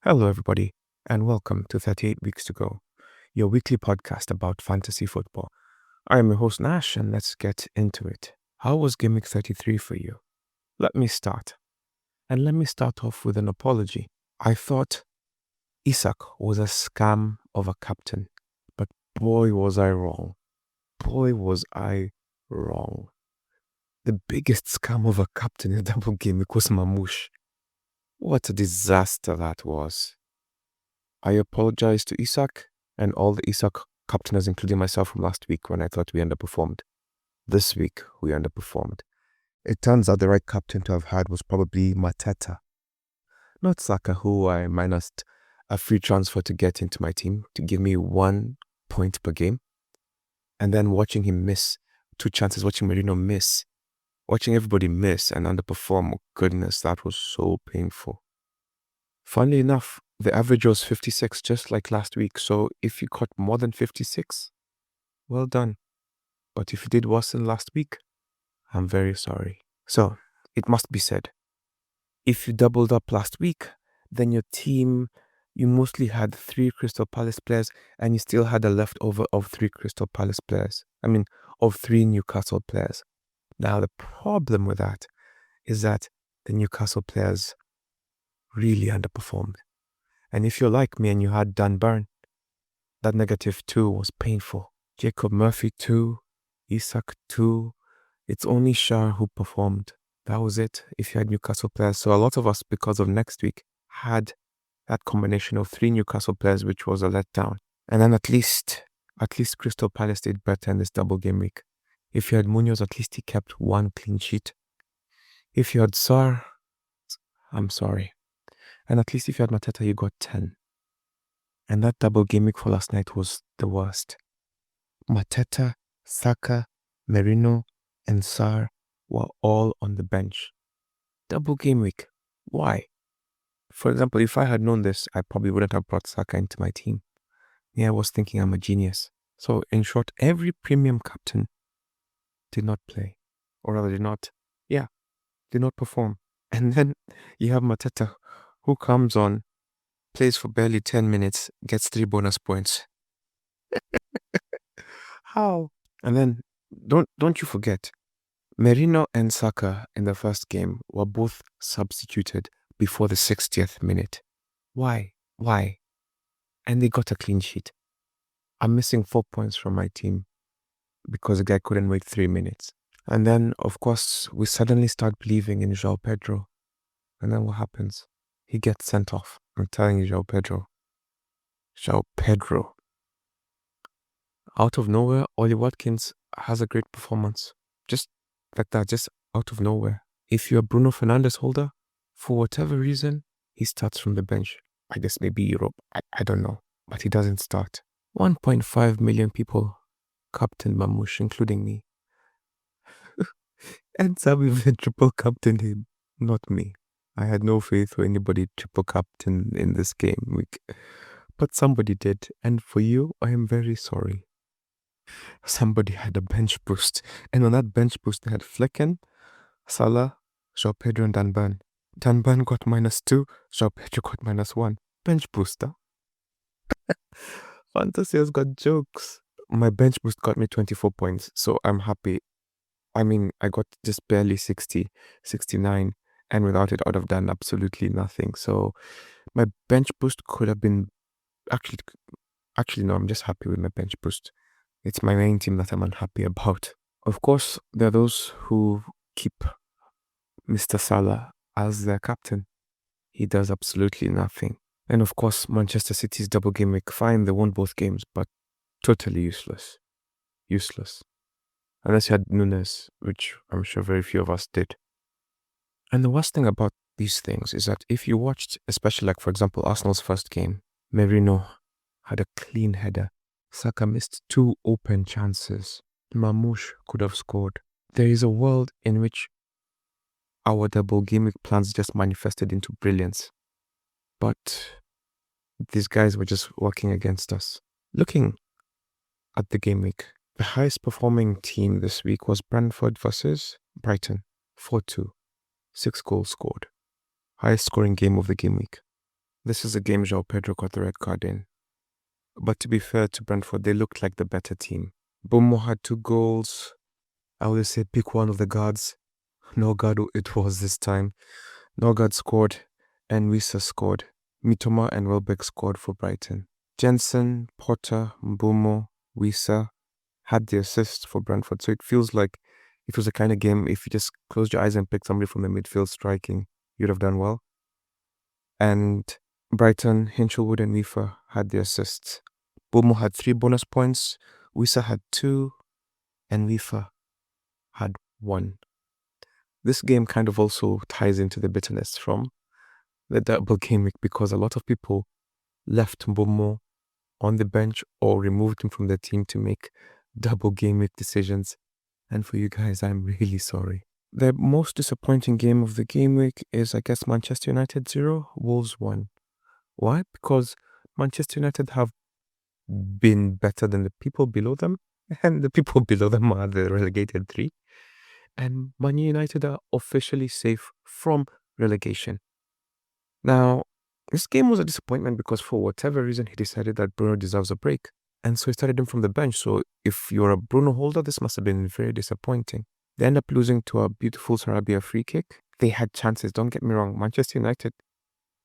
Hello, everybody, and welcome to 38 Weeks to Go, your weekly podcast about fantasy football. I am your host, Nash, and let's get into it. How was Game Week 33 for you? Let me start. And let me start off with an apology. I thought Isak was a scam of a captain, but boy, was I wrong. Boy, was I wrong. The biggest scam of a captain in a double game week was Mamouche. What a disaster that was. I apologize to Isak and all the Isak captainers, including myself from last week when I thought we underperformed. This week, we underperformed. It turns out the right captain to have had was probably Mateta. Not Saka, who I minused a free transfer to get into my team to give me 1 point per game. And then watching him miss 2 chances, watching Merino miss, watching everybody miss and underperform. Oh, goodness, that was so painful. Funnily enough, the average was 56, just like last week. So if you got more than 56, well done. But if you did worse than last week, I'm very sorry. So it must be said, if you doubled up last week, then your team, you mostly had 3 Crystal Palace players and you still had a leftover of 3 Crystal Palace players. Of 3 Newcastle players. Now, the problem with that is that the Newcastle players really underperformed. And if you're like me and you had Dan Burn, that -2 was painful. Jacob Murphy 2, Isak 2. It's only Shah who performed. That was it if you had Newcastle players. So a lot of us, because of next week, had that combination of 3 Newcastle players, which was a letdown. And then at least Crystal Palace did better in this double game week. If you had Munoz, at least he kept 1 clean sheet. If you had Sarr, I'm sorry. And at least if you had Mateta, you got 10. And that double game week for last night was the worst. Mateta, Saka, Merino, and Sarr were all on the bench. Double game week. Why? For example, if I had known this, I probably wouldn't have brought Saka into my team. Yeah, I was thinking I'm a genius. So, in short, every premium captain did not play. Or rather, did not perform. And then you have Mateta, who comes on, plays for barely 10 minutes, gets 3 bonus points. How? And then, don't you forget, Merino and Saka in the first game were both substituted before the 60th minute. Why? And they got a clean sheet. I'm missing 4 points from my team because the guy couldn't wait 3 minutes. And then, of course, we suddenly start believing in João Pedro. And then what happens? He gets sent off. I'm telling you, João Pedro. Out of nowhere, Ollie Watkins has a great performance. Just like that, just out of nowhere. If you're a Bruno Fernandes holder, for whatever reason, he starts from the bench. I guess maybe Europe. I don't know. But he doesn't start. 1.5 million people captained Mamouche, including me. And some even triple captained him. Not me. I had no faith for anybody triple captain in this game week. But somebody did. And for you, I am very sorry. Somebody had a bench boost. And on that bench boost, they had Flecken, Salah, João Pedro, and Dan Burn. Dan Burn got -2, João Pedro got -1. Bench booster. Fantasy has got jokes. My bench boost got me 24 points, so I'm happy. I got just barely 60, 69, and without it, I would have done absolutely nothing. So my bench boost could have been... Actually, no, I'm just happy with my bench boost. It's my main team that I'm unhappy about. Of course, there are those who keep Mr. Salah as their captain. He does absolutely nothing. And of course, Manchester City's double game week, fine, they won both games, but totally useless. Useless. Unless you had Nunes, which I'm sure very few of us did. And the worst thing about these things is that if you watched, especially like, for example, Arsenal's first game, Merino had a clean header. Saka missed 2 open chances. Mamouche could have scored. There is a world in which our double game week plans just manifested into brilliance. But these guys were just working against us. Looking at the game week, the highest performing team this week was Brentford versus Brighton. 4-2. 6 goals scored. Highest scoring game of the game week. This is a game João Pedro got the red card in. But to be fair to Brentford, they looked like the better team. Bomo had 2 goals. I would say pick one of the guards. Norgard it was this time. Norgard scored and Wissa scored. Mitoma and Welbeck scored for Brighton. Jensen, Potter, Mbumo, Wissa had the assists for Brentford. So it feels like it was a kind of game, if you just closed your eyes and picked somebody from the midfield striking, you'd have done well. And Brighton, Hinchelwood and Wifa had the assists. Bomo had 3 bonus points, Wissa had 2, and Wifa had 1. This game kind of also ties into the bitterness from the double game week, because a lot of people left Mbomo on the bench or removed him from the team to make double game week decisions. And for you guys, I'm really sorry. The most disappointing game of the game week is, I guess, Manchester United 0, Wolves 1. Why? Because Manchester United have been better than the people below them, and the people below them are the relegated 3. And Man United are officially safe from relegation. Now, this game was a disappointment because for whatever reason, he decided that Bruno deserves a break. And so he started him from the bench. So if you're a Bruno holder, this must have been very disappointing. They end up losing to a beautiful Sarabia free kick. They had chances, don't get me wrong. Manchester United,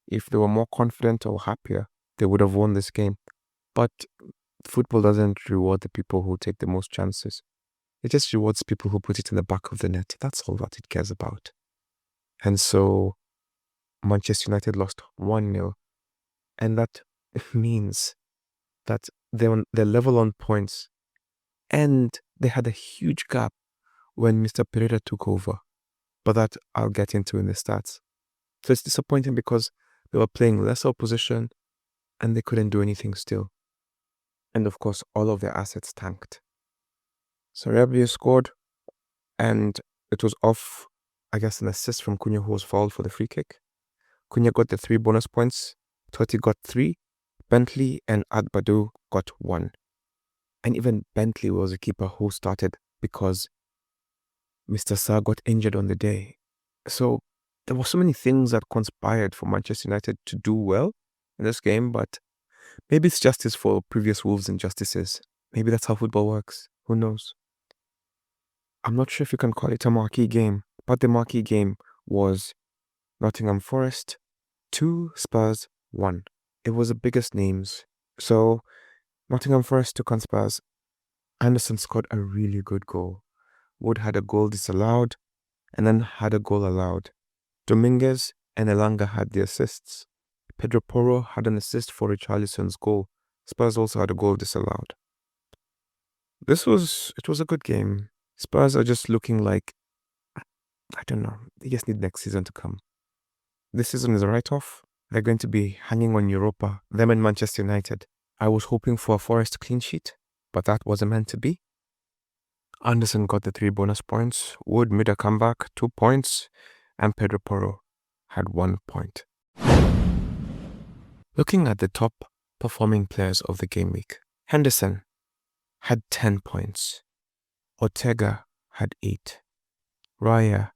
if they were more confident or happier, they would have won this game. But football doesn't reward the people who take the most chances. It just rewards people who put it in the back of the net. That's all that it cares about. And so Manchester United lost 1-0. And that means that they're level on points. And they had a huge gap when Mr. Pereira took over. But that I'll get into in the stats. So it's disappointing because they were playing less opposition and they couldn't do anything still. And of course, all of their assets tanked. Sarabia scored, and it was off, I guess, an assist from Cunha, who was fouled for the free kick. Cunha got the 3 bonus points, Totti got 3, Bentley and Agbadu got 1. And even Bentley was a keeper who started because Mr. Sarr got injured on the day. So there were so many things that conspired for Manchester United to do well in this game, but maybe it's justice for previous Wolves injustices. Maybe that's how football works. Who knows? I'm not sure if you can call it a marquee game, but the marquee game was Nottingham Forest 2, Spurs 1. It was the biggest names. So Nottingham Forest took on Spurs. Anderson scored a really good goal. Wood had a goal disallowed and then had a goal allowed. Dominguez and Elanga had the assists. Pedro Porro had an assist for Richarlison's goal. Spurs also had a goal disallowed. It was a good game. Spurs are just looking like, I don't know, they just need next season to come. This season is a write-off. They're going to be hanging on Europa, them and Manchester United. I was hoping for a Forest clean sheet, but that wasn't meant to be. Anderson got the 3 bonus points, Wood made a comeback, 2 points, and Pedro Porro had 1 point. Looking at the top performing players of the game week, Henderson had 10 points, Ortega had 8, Raya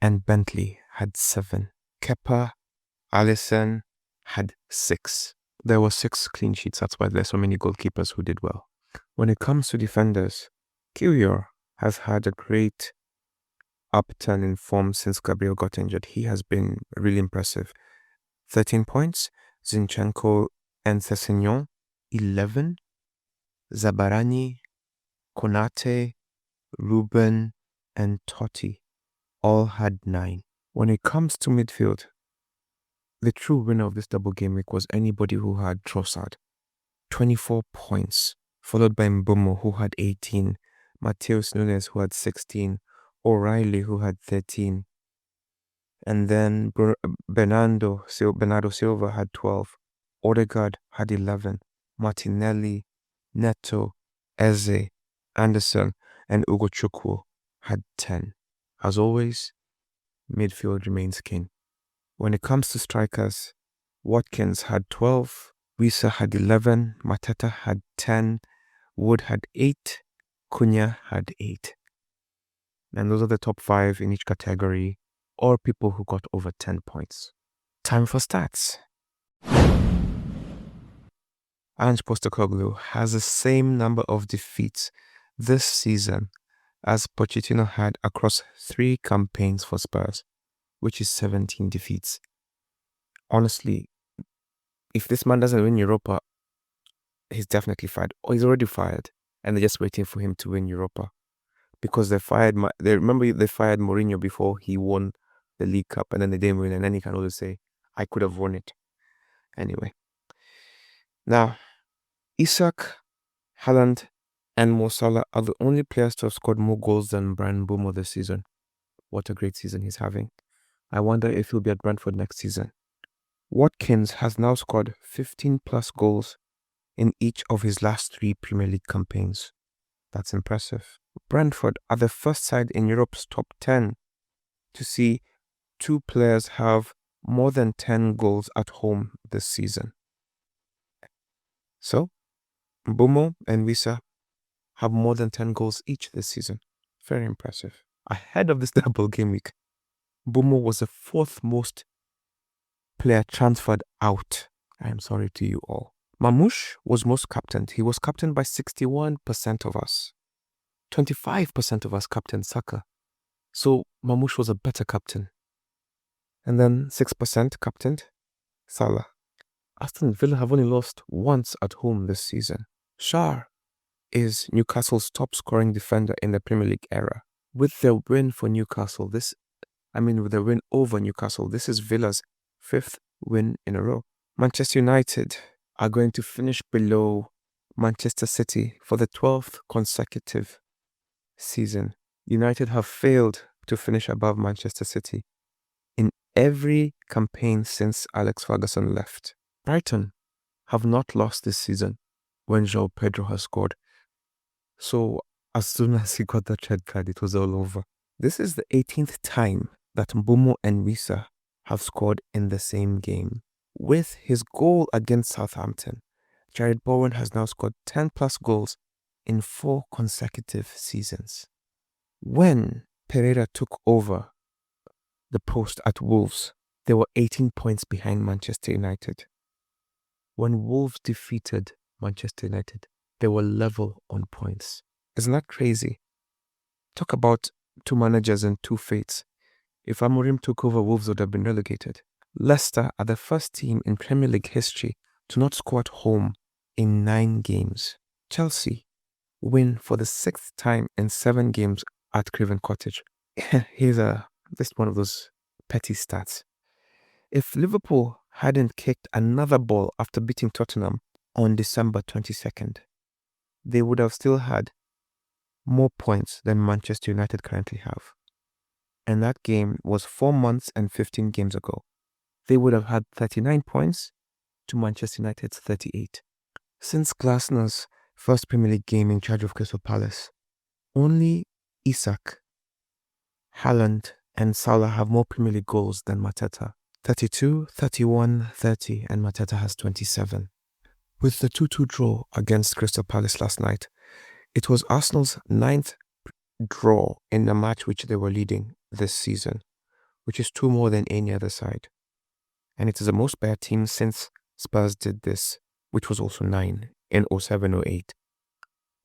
and Bentley had 7, Kepa, Alisson had 6. There were 6 clean sheets, that's why there's so many goalkeepers who did well. When it comes to defenders, Kiwior has had a great upturn in form since Gabriel got injured. He has been really impressive. 13 points, Zinchenko and Sessegnon, 11, Zabarani, Konate, Ruben, and Totti all had 9. When it comes to midfield, the true winner of this double game week was anybody who had Trossard, 24 points, followed by Mbomo, who had 18, Mateus Nunes, who had 16, O'Reilly, who had 13, and then Bernardo Silva had 12, Odegaard had 11, Martinelli, Neto, Eze, Anderson, and Ugo Chukwu had 10. As always, midfield remains king. When it comes to strikers, Watkins had 12, Wissa had 11, Mateta had 10, Wood had 8, Cunha had 8. And those are the top 5 in each category, or people who got over 10 points. Time for stats. Ange Postecoglou has the same number of defeats this season as Pochettino had across 3 campaigns for Spurs, which is 17 defeats. Honestly, if this man doesn't win Europa, he's definitely fired. Or he's already fired, and they're just waiting for him to win Europa. Because they fired they fired Mourinho before he won the League Cup, and then they didn't win, and then he can always say, I could have won it. Anyway. Now, Isak, Haaland, and Mo Salah are the only players to have scored more goals than Bryan Mbeumo this season. What a great season he's having. I wonder if he'll be at Brentford next season. Watkins has now scored 15 plus goals in each of his last 3 Premier League campaigns. That's impressive. Brentford are the first side in Europe's top 10 to see 2 players have more than 10 goals at home this season. So, Mbeumo and Wissa have more than 10 goals each this season. Very impressive. Ahead of this double game week, Mbeumo was the 4th most player transferred out. I am sorry to you all. Mamouche was most captained. He was captained by 61% of us. 25% of us captained Saka. So Mamouche was a better captain. And then 6% captained Salah. Aston Villa have only lost once at home this season. Schär is Newcastle's top scoring defender in the Premier League era. With their win for Newcastle, with their win over Newcastle, this is Villa's 5th win in a row. Manchester United are going to finish below Manchester City for the 12th consecutive season. United have failed to finish above Manchester City in every campaign since Alex Ferguson left. Brighton have not lost this season when João Pedro has scored. So as soon as he got that red card, it was all over. This is the 18th time that Mbeumo and Wissa have scored in the same game. With his goal against Southampton, Jared Bowen has now scored 10 plus goals in 4 consecutive seasons. When Pereira took over the post at Wolves, they were 18 points behind Manchester United. When Wolves defeated Manchester United, they were level on points. Isn't that crazy? Talk about 2 managers and 2 fates. If Amorim took over, Wolves would have been relegated. Leicester are the first team in Premier League history to not score at home in 9 games. Chelsea win for the 6th time in 7 games at Craven Cottage. Here's just one of those petty stats. If Liverpool hadn't kicked another ball after beating Tottenham on December 22nd, they would have still had more points than Manchester United currently have. And that game was 4 months and 15 games ago. They would have had 39 points to Manchester United's 38. Since Glasner's first Premier League game in charge of Crystal Palace, only Isak, Haaland, and Salah have more Premier League goals than Mateta. 32, 31, 30, and Mateta has 27. With the 2-2 draw against Crystal Palace last night, it was Arsenal's 9th draw in a match which they were leading this season, which is 2 more than any other side. And it is the most bad team since Spurs did this, which was also 9 in 07-08.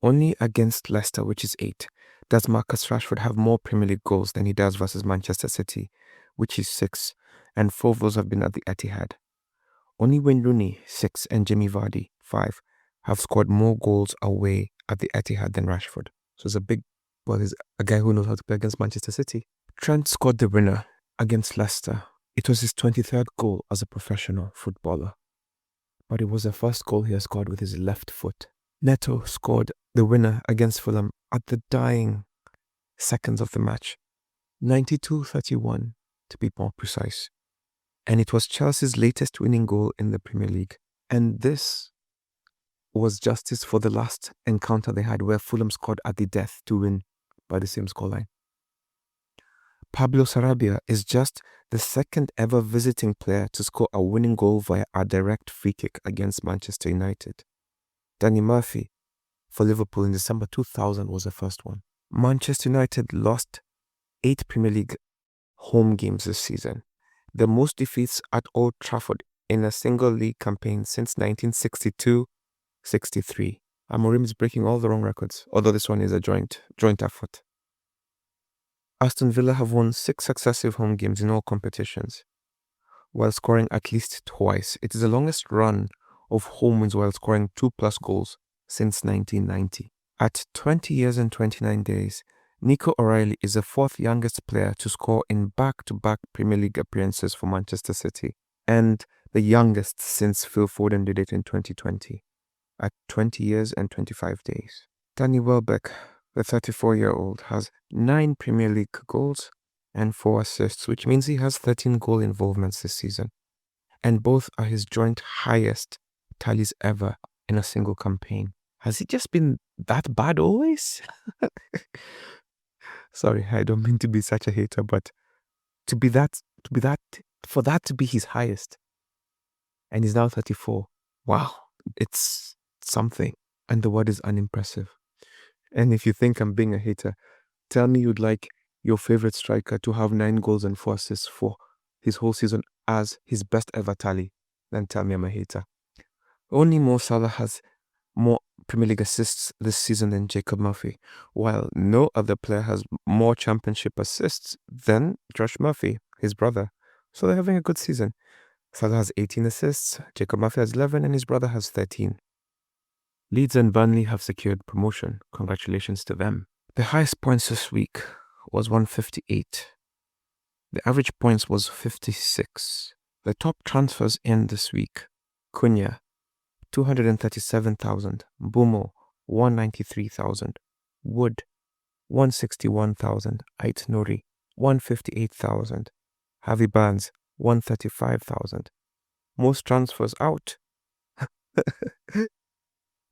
Only against Leicester, which is 8, does Marcus Rashford have more Premier League goals than he does versus Manchester City, which is 6, and 4 of those have been at the Etihad. Only Wayne Rooney, 6, and Jamie Vardy, 5, have scored more goals away at the Etihad than Rashford. So he's a guy who knows how to play against Manchester City. Trent scored the winner against Leicester. It was his 23rd goal as a professional footballer, but it was the first goal he has scored with his left foot. Neto scored the winner against Fulham at the dying seconds of the match, 92-31 to be more precise. And it was Chelsea's latest winning goal in the Premier League. And this was justice for the last encounter they had where Fulham scored at the death to win by the same scoreline. Pablo Sarabia is just the 2nd ever visiting player to score a winning goal via a direct free kick against Manchester United. Danny Murphy for Liverpool in December 2000 was the first one. Manchester United lost 8 Premier League home games this season, the most defeats at Old Trafford in a single league campaign since 1962-63. Amorim is breaking all the wrong records, although this one is a joint effort. Aston Villa have won 6 successive home games in all competitions, while scoring at least twice. It is the longest run of home wins while scoring 2+ goals since 1990. At 20 years and 29 days, Nico O'Reilly is the 4th youngest player to score in back-to-back Premier League appearances for Manchester City, and the youngest since Phil Foden did it in 2020, at 20 years and 25 days. Danny Welbeck, the 34-year-old, has 9 Premier League goals and 4 assists, which means he has 13 goal involvements this season, and both are his joint highest tallies ever in a single campaign. Has he just been that bad always? Sorry, I don't mean to be such a hater, but for that to be his highest, and he's now 34. Wow, it's something, and the word is unimpressive. And if you think I'm being a hater, tell me you'd like your favorite striker to have 9 goals and 4 assists for his whole season as his best ever tally, then tell me I'm a hater. Only Mo Salah has more Premier League assists this season than Jacob Murphy, while no other player has more championship assists than Josh Murphy, his brother. So they're having a good season. Salah has 18 assists, Jacob Murphy has 11, and his brother has 13. Leeds and Burnley have secured promotion. Congratulations to them. The highest points this week was 158. The average points was 56. The top transfers in this week: Cunha, 237,000. Bumo, 193,000. Wood, 161,000. Ait Nouri, 158,000. Harvey Barnes, 135,000. Most transfers out: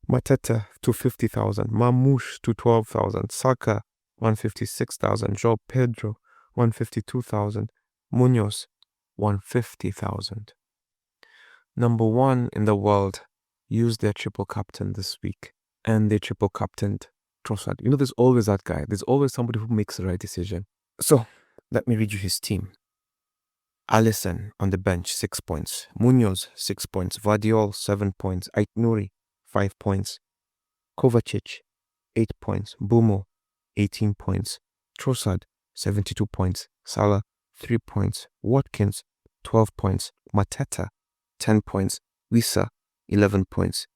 Mateta to 50,000, Mamouche to 12,000, Saka 156,000, João Pedro 152,000, Munoz 150,000. Number 1 in the world used their triple captain this week, and they triple captained Trossard. You know, there's always that guy. There's always somebody who makes the right decision. So let me read you his team. Alisson on the bench, 6 points. Munoz, 6 points. Vardiol, 7 points. Ait Nouri, 5 points. Kovacic, 8 points. Bumo, 18 points. Trossard, 72 points. Salah, 3 points. Watkins, 12 points. Mateta, 10 points. Wissa, 11 points.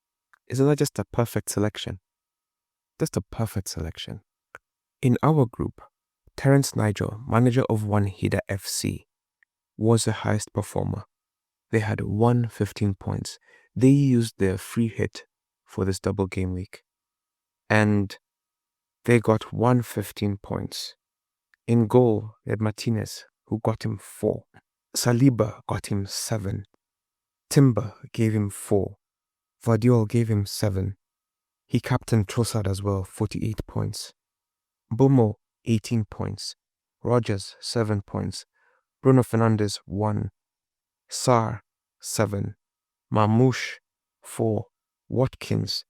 Isn't that just a perfect selection? Just a perfect selection. In our group, Terence Nigel, manager of One Hida FC, was the highest performer. They had 115 points. They used their free hit for this double game week, and they got 115 points. In goal, they had Martinez, who got him 4. Saliba got him 7. Timber gave him 4. Vardiol gave him 7. He captained Trossard as well, 48 points. Bumo, 18 points. Rogers, 7 points. Bruno Fernandes, 1. Sarr, 7. Mamouche, 4. Watkins,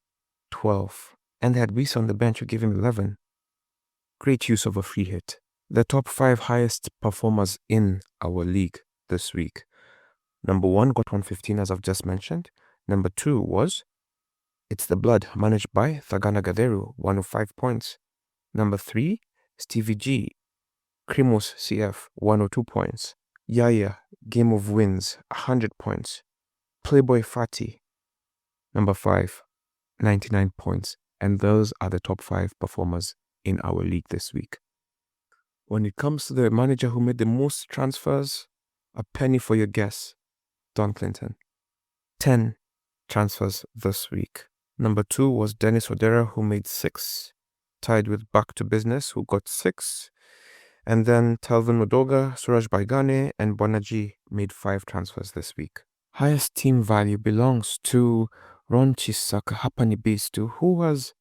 12. And they had Wissa on the bench who gave him 11. Great use of a free hit. The top 5 highest performers in our league this week. Number 1 got 115, as I've just mentioned. Number 2 was It's the Blood, managed by Thagana Gaderu, 105 points. Number 3, Stevie G, Krimos CF, 102 points. Yaya, Game of Wins, 100 points. Playboy Fati, number 5, 99 points. And those are the top 5 performers in our league this week. When it comes to the manager who made the most transfers, a penny for your guess, Don Clinton. 10 transfers this week. Number 2 was Dennis Odera, who made 6, tied with Back to Business, who got 6. And then Talvin Odoga, Suraj Baigane, and Bonaji made 5 transfers this week. Highest team value belongs to Ron Chisaka Hapanibistu, who has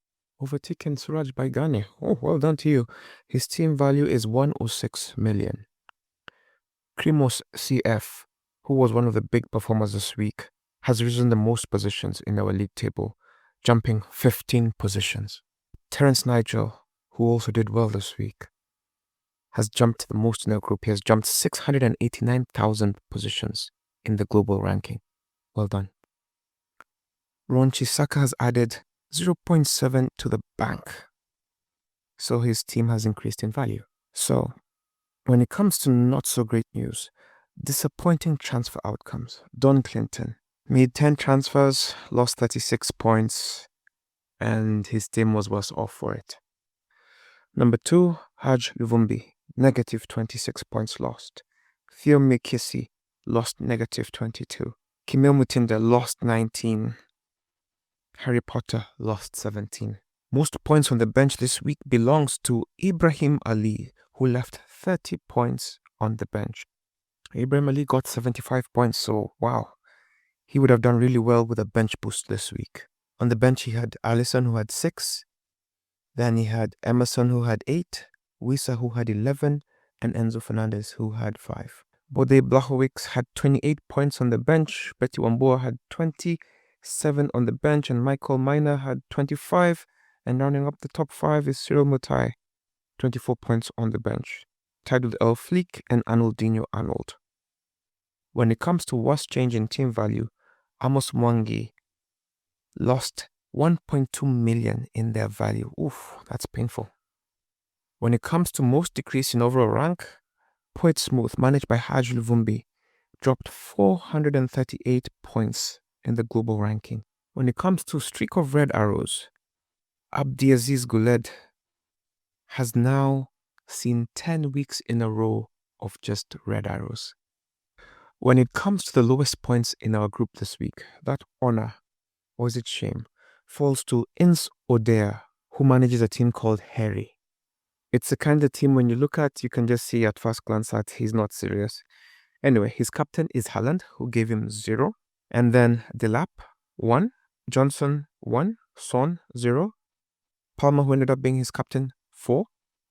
overtaken Suraj Baigane. Oh, well done to you. His team value is 106 million. Krimos CF, who was one of the big performers this week, has risen the most positions in our league table, jumping 15 positions. Terence Nigel, who also did well this week, has jumped the most in our group. He has jumped 689,000 positions in the global ranking. Well done. Ron Chisaka has added 0.7 to the bank. So his team has increased in value. So when it comes to not so great news, disappointing transfer outcomes. Don Clinton made 10 transfers, lost 36 points, and his team was worse off for it. Number 2, Haj Luvumbi, negative 26 points lost. Theo Mikisi lost negative 22. Kimil Mutinda lost 19. Harry Potter lost 17. Most points from the bench this week belongs to Ibrahim Ali, who left 30 points on the bench. Ibrahim Ali got 75 points, so wow. He would have done really well with a bench boost this week. On the bench, he had Alisson, who had 6. Then he had Emerson, who had 8. Wisa, who had 11. And Enzo Fernandez, who had 5. Bode Blachowicz had 28 points on the bench. Betty Wambua had 27 on the bench. And Michael Miner had 25. And rounding up the top 5 is Cyril Mutai, 24 points on the bench. Tied with El Fleek and Arnoldinho Arnold. When it comes to worst change in team value, Amos Mwangi lost 1.2 million in their value. Oof, that's painful. When it comes to most decrease in overall rank, Poet Smooth, managed by Haj Luvumbi, dropped 438 points in the global ranking. When it comes to streak of red arrows, Abdiaziz Guled has now seen 10 weeks in a row of just red arrows. When it comes to the lowest points in our group this week, that honor, or is it shame, falls to Ince Odea, who manages a team called Harry. It's the kind of team when you look at, you can just see at first glance that he's not serious. Anyway, his captain is Haaland, who gave him 0. And then Delap, 1. Johnson, 1. Son, 0. Palmer, who ended up being his captain, 4.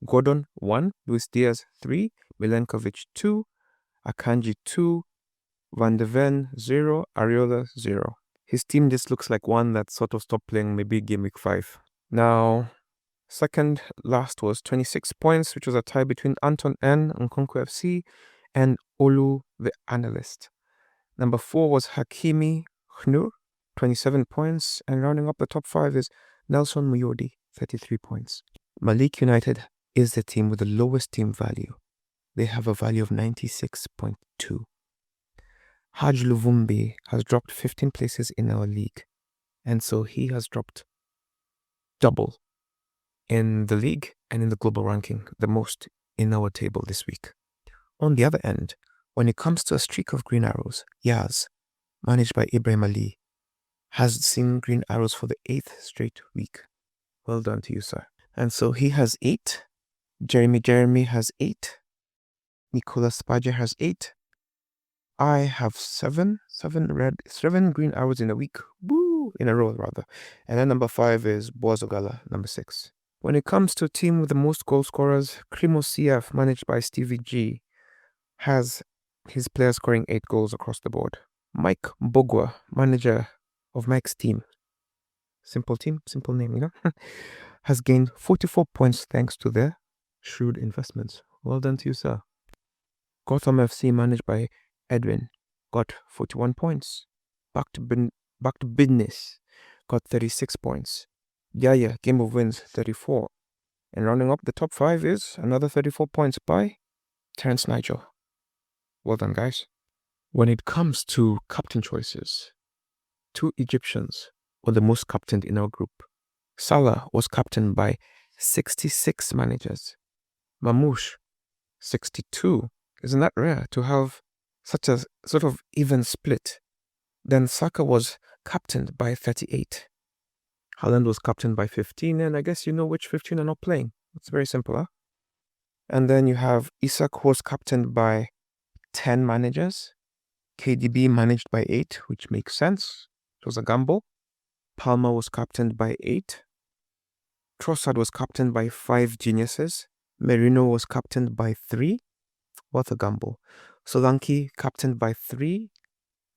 Gordon, 1. Luis Diaz, 3. Milenkovic, 2. Akanji, 2. Van de Ven, 0. Areola, 0. His team just looks like one that sort of stopped playing maybe game week 5. Now, second last was 26 points, which was a tie between Anton N. and Nkonko FC and Olu the Analyst. Number 4 was Hakimi Hnur, 27 points. And rounding up the top 5 is Nelson Muyodi, 33 points. Malik United is the team with the lowest team value. They have a value of 96.2. Haj Luvumbi has dropped 15 places in our league. And so he has dropped double in the league and in the global ranking, the most in our table this week. On the other end, when it comes to a streak of green arrows, Yaz, managed by Ibrahim Ali, has seen green arrows for the 8th straight week. Well done to you, sir. And so he has 8. Jeremy has 8. Nicolas Spaja has 8. I have 7 green arrows in a week. Woo! In a row, rather. And then number 5 is Boazogala, number 6. When it comes to a team with the most goal scorers, Krimo CF, managed by Stevie G, has his players scoring 8 goals across the board. Mike Mbogwa, manager of Mike's team, simple name, you know, has gained 44 points thanks to their shrewd investments. Well done to you, sir. Gotham FC, managed by Edwin, got 41 points. Back to business, got 36 points. Yaya, Game of Wins, 34. And rounding up the top 5 is another 34 points by Terence Nigel. Well done, guys. When it comes to captain choices, 2 Egyptians were the most captained in our group. Salah was captained by 66 managers. Mamouche, 62. Isn't that rare to have such a sort of even split? Then Saka was captained by 38. Haaland was captained by 15, and I guess you know which 15 are not playing. It's very simple, huh? And then you have Isak, who was captained by 10 managers. KDB managed by 8, which makes sense. It was a gamble. Palmer was captained by 8. Trossard was captained by 5 geniuses. Merino was captained by 3. What a gamble. Solanke captained by 3.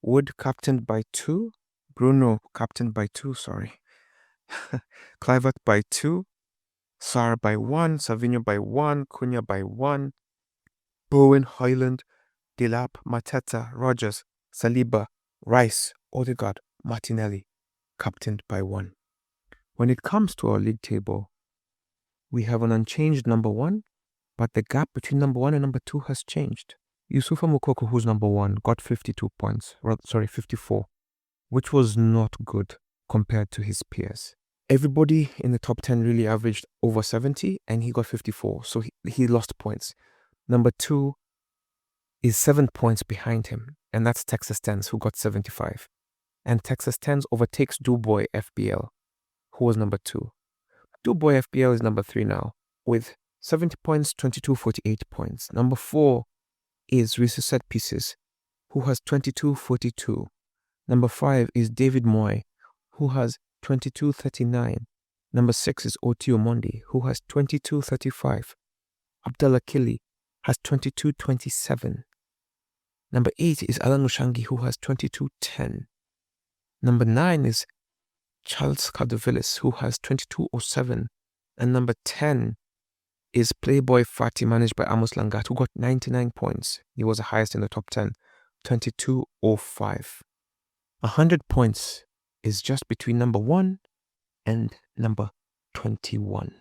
Wood captained by 2. Bruno captained by 2, sorry. Kluivert by 2. Sarr by 1. Savinho by 1. Cunha by 1. Bowen, Højlund, Delap, Mateta, Rogers, Saliba, Rice, Odegaard, Martinelli, captained by 1. When it comes to our league table, we have an unchanged number 1, but the gap between number 1 and number 2 has changed. Youssoufa Moukoko, who's number 1, got 52 points, 54, which was not good compared to his peers. Everybody in the top 10 really averaged over 70, and he got 54, so he lost points. Number 2 is 7 points behind him, and that's Texas Tens, who got 75. And Texas Tens overtakes Dubois FBL, who was number 2. Dubois FBL is number 3 now, with 70 points, 22-48 points. Number 4 is Risu Set Pieces, who has 22-42. Number 5 is David Moy, who has 22-39. Number 6 is Oti Omondi, who has 22-35. Abdallah Kili has 22-27. Number 8 is Alan Ushangi, who has 22-10. Number 9 is Charles Cardovillis, who has 22-07. And number 10 is Playboy Fati, managed by Amos Langat, who got 99 points. He was the highest in the top 10, 22-05. 100 points is just between number 1 and number 21.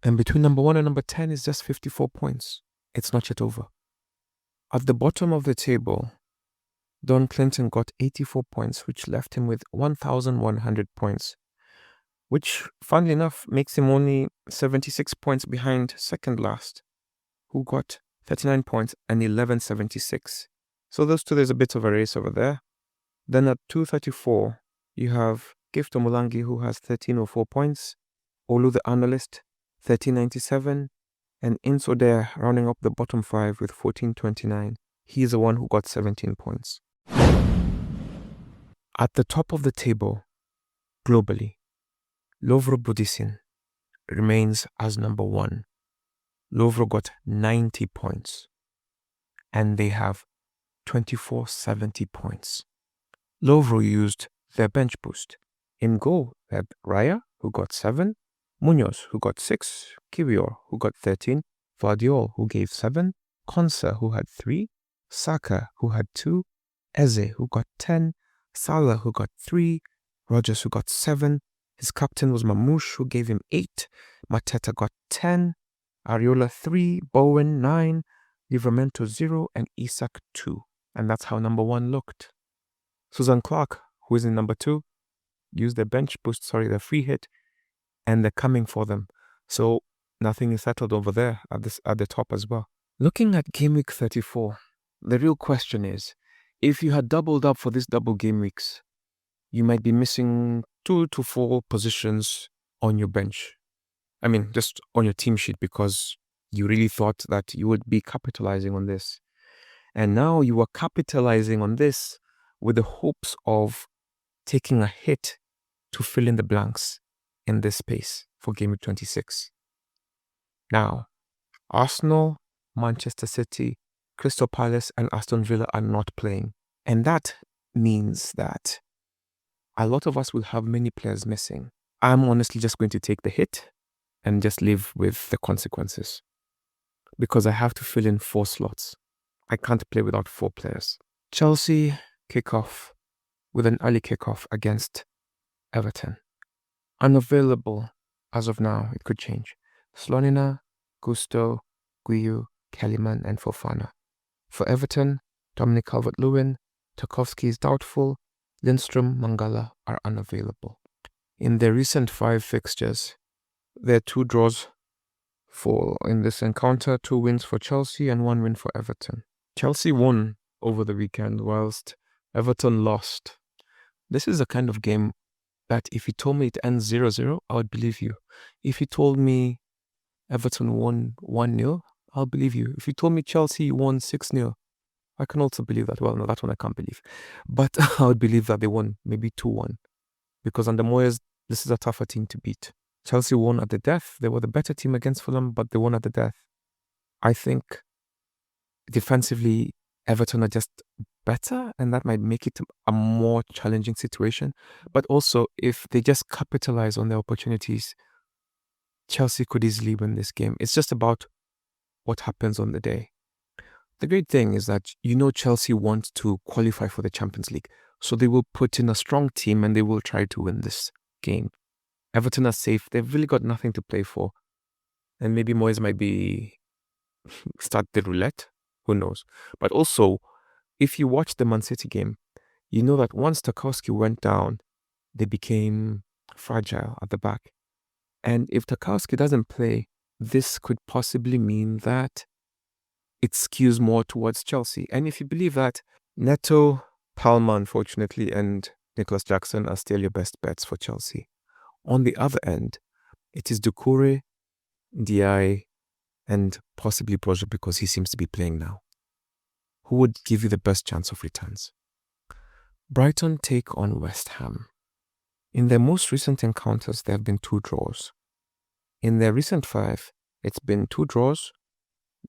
And between number 1 and number 10 is just 54 points. It's not yet over. At the bottom of the table, Don Clinton got 84 points, which left him with 1,100 points, which, funnily enough, makes him only 76 points behind second last, who got 39 points and 1176. So those two, there's a bit of a race over there. Then at 234, you have Gift Omulangi, who has 1304 points, Olu the Analyst, 1397, and Insodare rounding up the bottom 5 with 1429. He's the one who got 17 points. At the top of the table, globally, Lovro Budisin remains as number 1. Lovro got 90 points, and they have 2470 points. Lovro used their bench boost. In goal, they had Raya, who got 7, Munoz, who got 6, Kiwior, who got 13, Vardiol, who gave 7, Konsa, who had 3, Saka, who had 2, Eze, who got 10, Salah, who got 3, Rogers, who got 7. His captain was Mamouche, who gave him 8, Mateta got 10, Ariola 3, Bowen 9, Livramento 0, and Isak 2. And that's how number 1 looked. Susan Clark, who is in number 2, used their their free hit, and they're coming for them. So nothing is settled over there at the top as well. Looking at game week 34, the real question is, if you had doubled up for this double game weeks, you might be missing 2 to 4 positions on your bench. I mean, just on your team sheet, because you really thought that you would be capitalizing on this. And now you are capitalizing on this with the hopes of taking a hit to fill in the blanks in this space for game week 26. Now, Arsenal, Manchester City, Crystal Palace, and Aston Villa are not playing. And that means that a lot of us will have many players missing. I'm honestly just going to take the hit and just live with the consequences, because I have to fill in 4 slots. I can't play without 4 players. Chelsea kickoff with an early kickoff against Everton. Unavailable as of now, it could change. Slonina, Gusto, Guiu, Kellyman, and Fofana. For Everton, Dominic Calvert-Lewin, Tarkowski is doubtful, Lindstrom, Mangala are unavailable. In their recent 5 fixtures, there are 2 draws in this encounter, 2 wins for Chelsea and 1 win for Everton. Chelsea won over the weekend, whilst Everton lost. This is a kind of game that if you told me it ends 0-0, I would believe you. If you told me Everton won 1-0, I'll believe you. If you told me Chelsea won 6-0, I can also believe that. Well, no, that one I can't believe. But I would believe that they won maybe 2-1. Because under Moyes, this is a tougher team to beat. Chelsea won at the death. They were the better team against Fulham, but they won at the death. I think defensively, Everton are just better, and that might make it a more challenging situation. But also, if they just capitalize on their opportunities, Chelsea could easily win this game. It's just about what happens on the day. The great thing is that Chelsea want to qualify for the Champions League. So they will put in a strong team and they will try to win this game. Everton are safe. They've really got nothing to play for. And maybe Moyes might start the roulette. Who knows? But also, if you watch the Man City game, you know that once Tarkowski went down, they became fragile at the back. And if Tarkowski doesn't play, this could possibly mean that it skews more towards Chelsea. And if you believe that, Neto, Palma, unfortunately, and Nicholas Jackson are still your best bets for Chelsea. On the other end, it is Doucouré, Ndiaye, and possibly Broja because he seems to be playing now. Who would give you the best chance of returns? Brighton take on West Ham. In their most recent encounters, there have been 2 draws. In their recent 5, it's been 2 draws,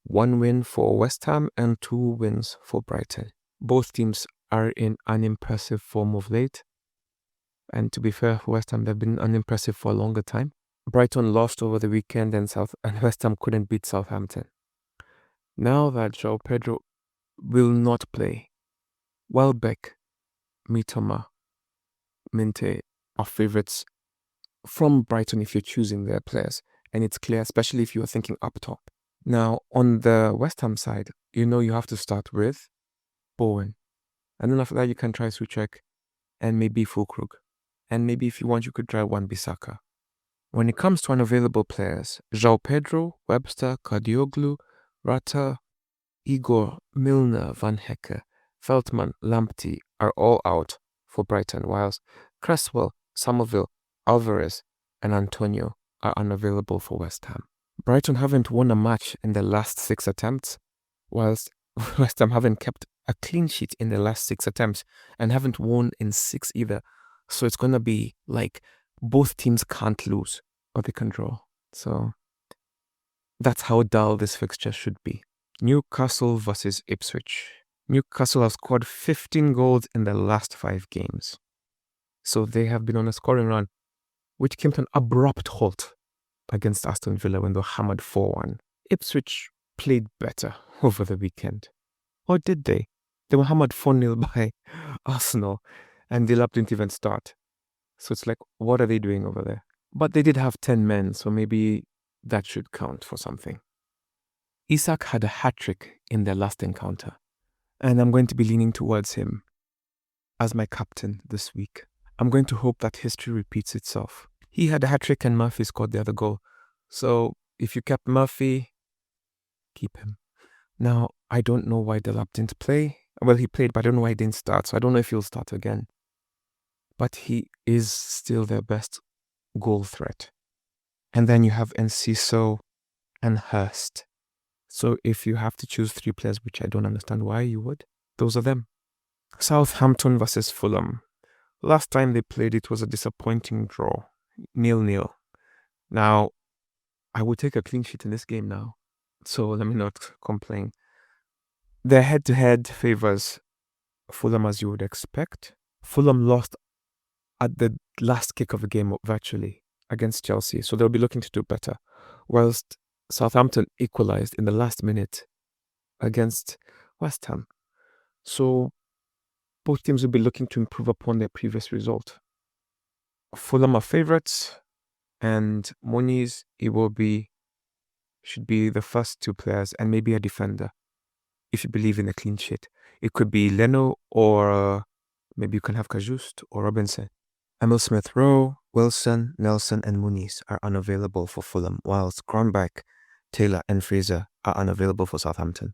1 win for West Ham and 2 wins for Brighton. Both teams are in unimpressive form of late. And to be fair, for West Ham, they've been unimpressive for a longer time. Brighton lost over the weekend and West Ham couldn't beat Southampton. Now that João Pedro will not play, Welbeck, Mitoma, Minte are favourites from Brighton if you're choosing their players. And it's clear, especially if you are thinking up top. Now, on the West Ham side, you have to start with Bowen. And then after that, you can try Souček and maybe Füllkrug. And maybe if you want, you could try Wan-Bissaka. When it comes to unavailable players, João Pedro, Webster, Kadioglu, Rata, Igor, Milner, Van Hecke, Veltman, Lamptey are all out for Brighton, whilst Cresswell, Somerville, Alvarez, and Antonio are unavailable for West Ham. Brighton haven't won a match in their last 6 attempts, whilst West Ham haven't kept a clean sheet in their last 6 attempts and haven't won in 6 either. So it's going to be like both teams can't lose, or they can draw. So that's how dull this fixture should be. Newcastle versus Ipswich. Newcastle have scored 15 goals in their last 5 games. So they have been on a scoring run, which came to an abrupt halt against Aston Villa when they were hammered 4-1. Ipswich played better over the weekend. Or did they? They were hammered 4-0 by Arsenal and Delap didn't even start. So it's like, what are they doing over there? But they did have 10 men, so maybe that should count for something. Isak had a hat-trick in their last encounter, and I'm going to be leaning towards him as my captain this week. I'm going to hope that history repeats itself. He had a hat-trick and Murphy scored the other goal. So if you kept Murphy, keep him. Now, I don't know why Delap didn't play. Well, he played, but I don't know why he didn't start, so I don't know if he'll start again. But he is still their best goal threat. And then you have Enciso and Hurst. So if you have to choose 3 players, which I don't understand why you would, those are them. Southampton versus Fulham. Last time they played, it was a disappointing draw. 0-0. Now, I would take a clean sheet in this game now. So let me not complain. Their head-to-head favors Fulham as you would expect. Fulham lost at the last kick of the game virtually against Chelsea, so they'll be looking to do better. Whilst Southampton equalized in the last minute against West Ham. So both teams will be looking to improve upon their previous result. Fulham are favourites, and Muniz, should be the first 2 players and maybe a defender if you believe in a clean sheet. It could be Leno or maybe you can have Cajuste or Robinson. Emil Smith-Rowe, Wilson, Nelson, and Muniz are unavailable for Fulham, whilst Kronbeck, Taylor, and Fraser are unavailable for Southampton.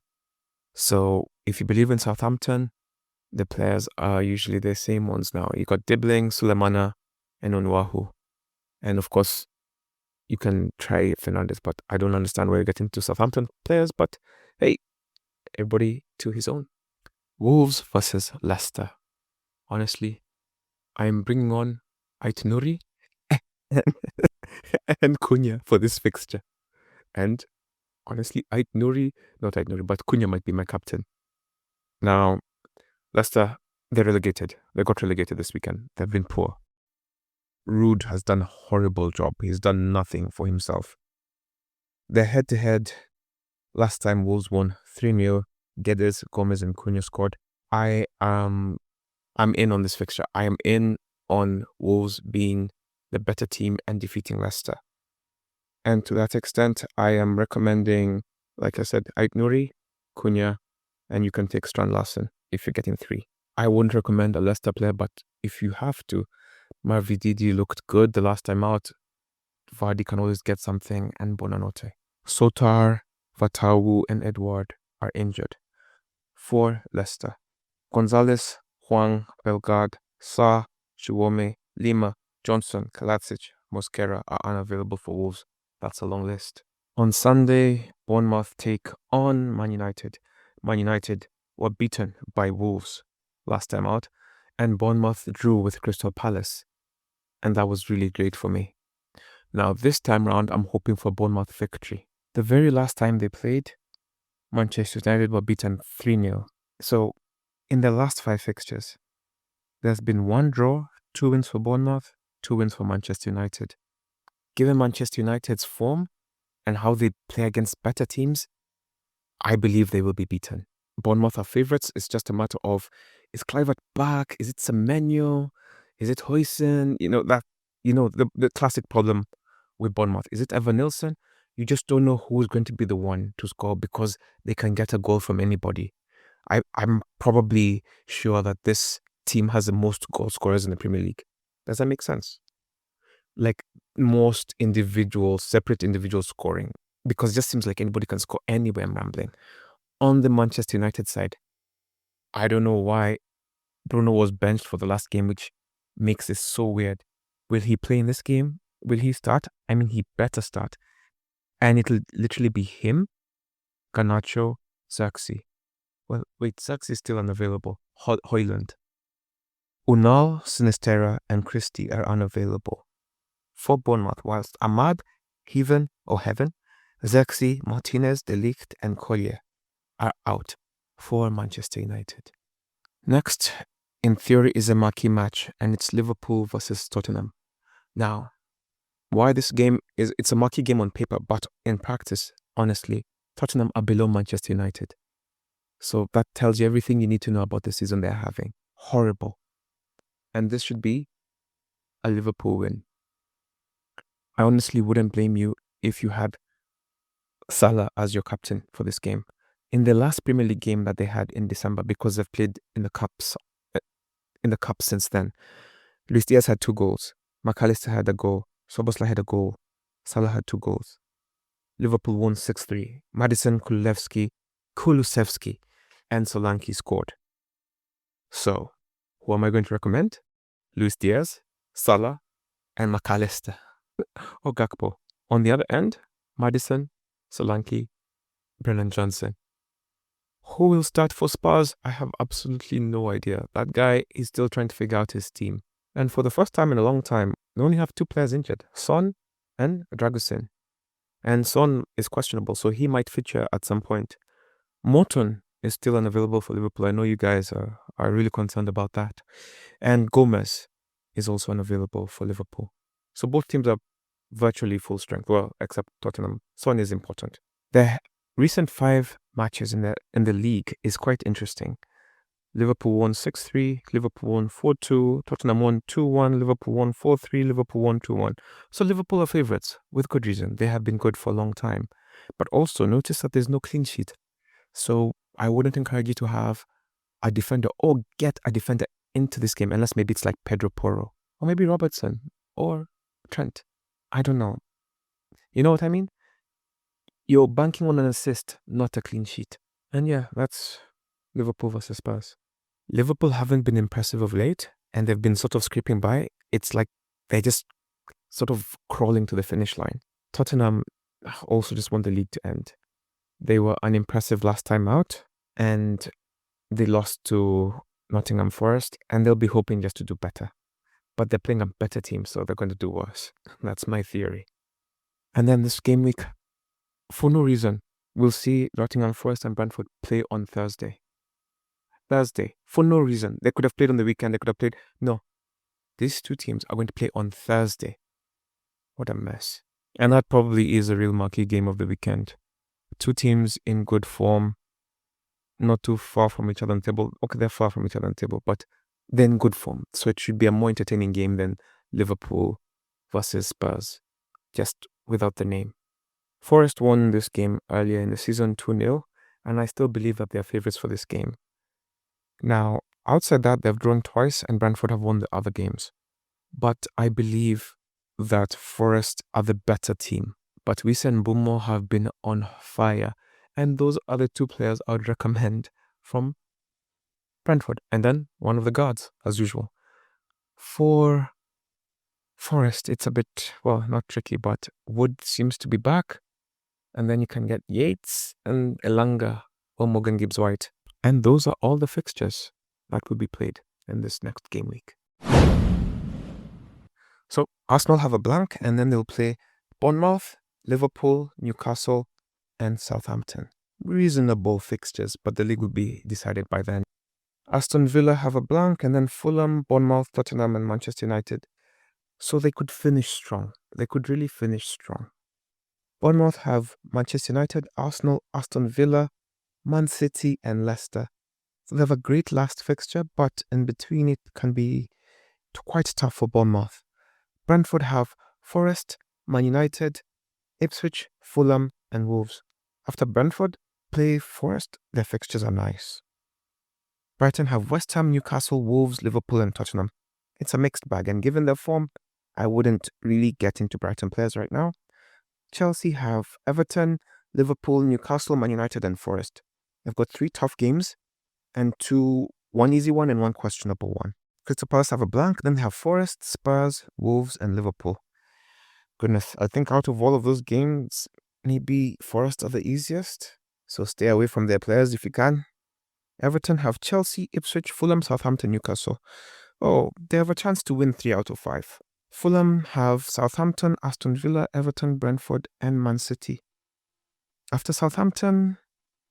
So if you believe in Southampton, the players are usually the same ones now. You got Dibbling, Sulemana, and Onwahu. And of course, you can try Fernandes, but I don't understand where you're getting to Southampton players. But hey, everybody to his own. Wolves versus Leicester. Honestly, I'm bringing on Aït-Nouri and Cunha for this fixture. And honestly, but Cunha might be my captain. Now, Leicester, they're relegated. They got relegated this weekend. They've been poor. Rude has done a horrible job. He's done nothing for himself. Their head-to-head, last time Wolves won 3-0. Guedes, Gomez, and Cunha scored. I am I'm in on this fixture. I am in on Wolves being the better team and defeating Leicester. And to that extent, I am recommending, like I said, Aït-Nouri, Cunha, and you can take Strand Larsen if you're getting 3. I wouldn't recommend a Leicester player, but if you have to, Mavididi looked good the last time out. Vardy can always get something, and Bonanote. Sotar, Fatawu, and Edward are injured. For Leicester, Gonzalez, Huang, Belgard, Sa, Chiwome, Lima, Johnson, Kalacic, Mosquera are unavailable for Wolves. That's a long list. On Sunday, Bournemouth take on Man United. Man United were beaten by Wolves last time out, and Bournemouth drew with Crystal Palace. And that was really great for me. Now, this time round, I'm hoping for Bournemouth victory. The very last time they played, Manchester United were beaten 3-0. So, in the last 5 fixtures, there's been 1 draw, 2 wins for Bournemouth, 2 wins for Manchester United. Given Manchester United's form and how they play against better teams, I believe they will be beaten. Bournemouth are favourites. It's just a matter of, is Kluivert back? Is it Semenyo? Is it Huijsen? The classic problem with Bournemouth. Is it Evan Nilsson? You just don't know who's going to be the one to score because they can get a goal from anybody. I'm probably sure that this team has the most goal scorers in the Premier League. Does that make sense? Like most separate individual scoring. Because it just seems like anybody can score anywhere. I'm rambling. On the Manchester United side, I don't know why Bruno was benched for the last game, which makes this so weird. Will he play in this game? Will he start? I mean, he better start. And it'll literally be him, Garnacho, Xerxes. Well, wait, Xerxes is still unavailable. Højlund. Unal, Sinistera, and Christie are unavailable for Bournemouth, whilst Ahmad, Heaven, Xerxes, Martinez, De Ligt, and Collier are out for Manchester United. Next, in theory, is a marquee match, and it's Liverpool versus Tottenham. Now, why this game it's a marquee game on paper, but in practice, honestly, Tottenham are below Manchester United. So that tells you everything you need to know about the season they're having. Horrible. And this should be a Liverpool win. I honestly wouldn't blame you if you had Salah as your captain for this game. In the last Premier League game that they had in December, because they've played in the cups since then, Luis Diaz had 2 goals. McAllister had a goal. Szoboszlai had a goal. Salah had 2 goals. Liverpool won 6-3. Madison, Kulusevski, and Solanke scored. So, who am I going to recommend? Luis Diaz, Salah, and McAllister. Or Gakpo. On the other end, Madison, Solanke, Brennan Johnson. Who will start for Spurs? I have absolutely no idea. That guy is still trying to figure out his team. And for the first time in a long time, they only have 2 players injured, Son and Dragusin. And Son is questionable, so he might feature at some point. Morton is still unavailable for Liverpool. I know you guys are really concerned about that. And Gomez is also unavailable for Liverpool. So both teams are virtually full strength. Well, except Tottenham. Son is important. The recent 5 matches in the league is quite interesting. Liverpool won 6-3, Liverpool won 4-2, Tottenham won 2-1, Liverpool won 4-3, Liverpool won 2-1. So Liverpool are favourites, with good reason. They have been good for a long time. But also notice that there's no clean sheet. So I wouldn't encourage you to have a defender or get a defender into this game, unless maybe it's like Pedro Porro, or maybe Robertson, or Trent. I don't know. You know what I mean? You're banking on an assist, not a clean sheet. And yeah, that's Liverpool versus Spurs. Liverpool haven't been impressive of late, and they've been sort of scraping by. It's like they're just sort of crawling to the finish line. Tottenham also just want the league to end. They were unimpressive last time out, and they lost to Nottingham Forest, and they'll be hoping just to do better. But they're playing a better team, so they're going to do worse. That's my theory. And then this game week, for no reason, we'll see Nottingham Forest and Brentford play on Thursday. For no reason. They could have played on the weekend, they could have played... No. These 2 teams are going to play on Thursday. What a mess. And that probably is a real marquee game of the weekend. 2 teams in good form, not too far from each other on the table. Okay, they're far from each other on the table, but they're in good form. So it should be a more entertaining game than Liverpool versus Spurs, just without the name. Forest won this game earlier in the season 2-0, and I still believe that they're favourites for this game. Now, outside that, they've drawn twice and Brentford have won the other games. But I believe that Forest are the better team. But Wissa and Mbeumo have been on fire. And those are the two players I would recommend from Brentford. And then one of the guards, as usual. For Forest, it's a bit, well, not tricky, but Wood seems to be back. And then you can get Yates and Elanga or Morgan Gibbs-White. And those are all the fixtures that will be played in this next game week. So Arsenal have a blank, and then they'll play Bournemouth, Liverpool, Newcastle, and Southampton. Reasonable fixtures, but the league will be decided by then. Aston Villa have a blank, and then Fulham, Bournemouth, Tottenham, and Manchester United. So they could finish strong. They could really finish strong. Bournemouth have Manchester United, Arsenal, Aston Villa, Man City, and Leicester. So they have a great last fixture, but in between it can be quite tough for Bournemouth. Brentford have Forest, Man United, Ipswich, Fulham, and Wolves. After Brentford play Forest, their fixtures are nice. Brighton have West Ham, Newcastle, Wolves, Liverpool, and Tottenham. It's a mixed bag, and given their form, I wouldn't really get into Brighton players right now. Chelsea have Everton, Liverpool, Newcastle, Man United, and Forest. They've got 3 tough games, and one easy one and one questionable one. Crystal Palace have a blank, then they have Forest, Spurs, Wolves, and Liverpool. Goodness, I think out of all of those games, maybe Forest are the easiest. So stay away from their players if you can. Everton have Chelsea, Ipswich, Fulham, Southampton, Newcastle. Oh, they have a chance to win 3 out of 5. Fulham have Southampton, Aston Villa, Everton, Brentford, and Man City. After Southampton,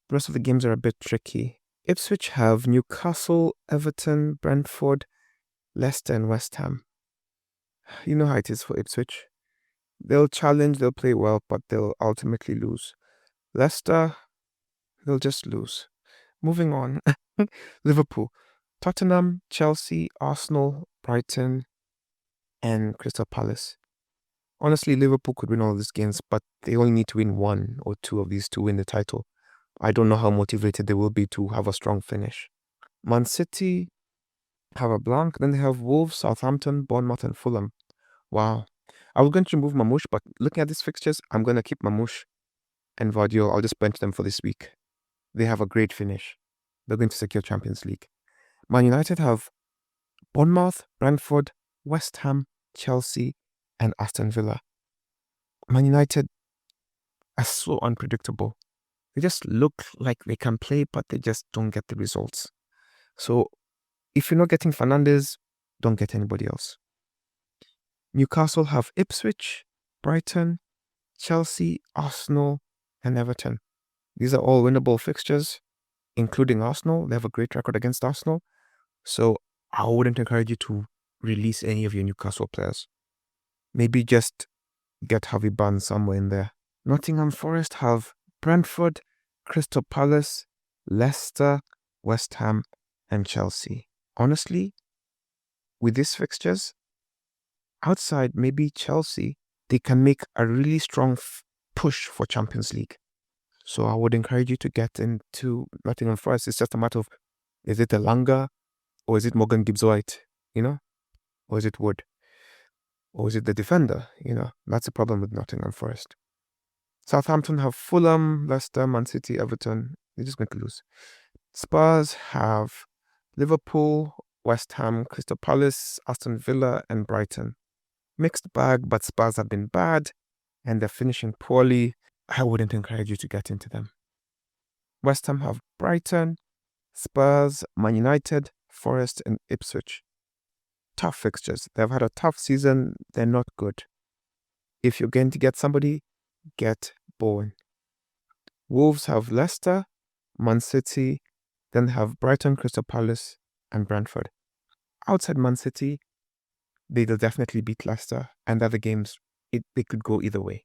the rest of the games are a bit tricky. Ipswich have Newcastle, Everton, Brentford, Leicester, and West Ham. You know how it is for Ipswich. They'll challenge, they'll play well, but they'll ultimately lose. Leicester, they'll just lose. Moving on. Liverpool, Tottenham, Chelsea, Arsenal, Brighton, and Crystal Palace. Honestly, Liverpool could win all these games, but they only need to win 1 or 2 of these to win the title. I don't know how motivated they will be to have a strong finish. Man City have a blank, then they have Wolves, Southampton, Bournemouth, and Fulham. Wow. I was going to remove Mamouche, but looking at these fixtures, I'm going to keep Mamouche and Vardiol. I'll just bench them for this week. They have a great finish. They're going to secure Champions League. Man United have Bournemouth, Brentford, West Ham, Chelsea, and Aston Villa. Man United are so unpredictable. They just look like they can play, but they just don't get the results. So if you're not getting Fernandes, don't get anybody else. Newcastle have Ipswich, Brighton, Chelsea, Arsenal, and Everton. These are all winnable fixtures, including Arsenal. They have a great record against Arsenal. So I wouldn't encourage you to release any of your Newcastle players. Maybe just get Harvey Barnes somewhere in there. Nottingham Forest have Brentford, Crystal Palace, Leicester, West Ham, and Chelsea. Honestly, with these fixtures, outside maybe Chelsea, they can make a really strong push for Champions League. So I would encourage you to get into Nottingham Forest. It's just a matter of, is it Elanga or is it Morgan Gibbs-White, or is it Wood? Or is it the defender? That's the problem with Nottingham Forest. Southampton have Fulham, Leicester, Man City, Everton. They're just going to lose. Spurs have Liverpool, West Ham, Crystal Palace, Aston Villa, and Brighton. Mixed bag, but Spurs have been bad and they're finishing poorly. I wouldn't encourage you to get into them. West Ham have Brighton, Spurs, Man United, Forest, and Ipswich. Tough fixtures. They've had a tough season. They're not good. If you're going to get somebody, get Bowen. Wolves have Leicester, Man City, then they have Brighton, Crystal Palace, and Brentford. Outside Man City, they'll definitely beat Leicester, and other games, they could go either way.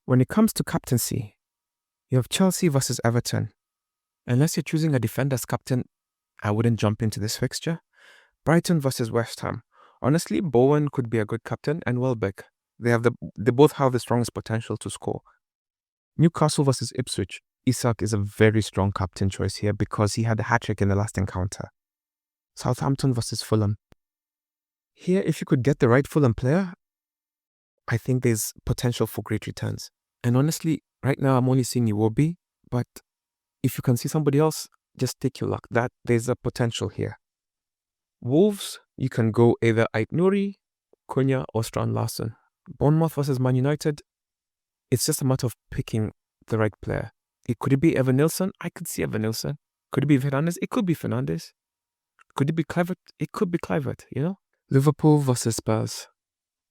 When it comes to captaincy, you have Chelsea versus Everton. Unless you're choosing a defender as captain, I wouldn't jump into this fixture. Brighton versus West Ham. Honestly, Bowen could be a good captain and Welbeck. They both have the strongest potential to score. Newcastle versus Ipswich. Isak is a very strong captain choice here because he had a hat-trick in the last encounter. Southampton versus Fulham. Here, if you could get the right Fulham player, I think there's potential for great returns. And honestly, right now I'm only seeing Iwobi, but if you can see somebody else, just take your luck. That there's a potential here. Wolves, you can go either Ait Nouri, Cunha, or Strand Larsen. Bournemouth versus Man United, it's just a matter of picking the right player. Could it be Evan Nilsson? I could see Evan Nilsson. Could it be Fernandes? It could be Fernandes. Could it be Kluivert? It could be Kluivert, you know? Liverpool versus Spurs.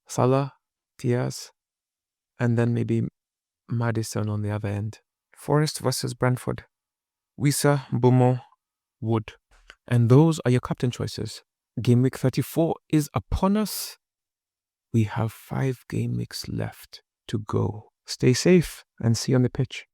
Salah, Diaz, and then maybe Maddison on the other end. Forest versus Brentford. Wissa, Beaumont, Wood. And those are your captain choices. Game week 34 is upon us. We have 5 game weeks left to go. Stay safe and see you on the pitch.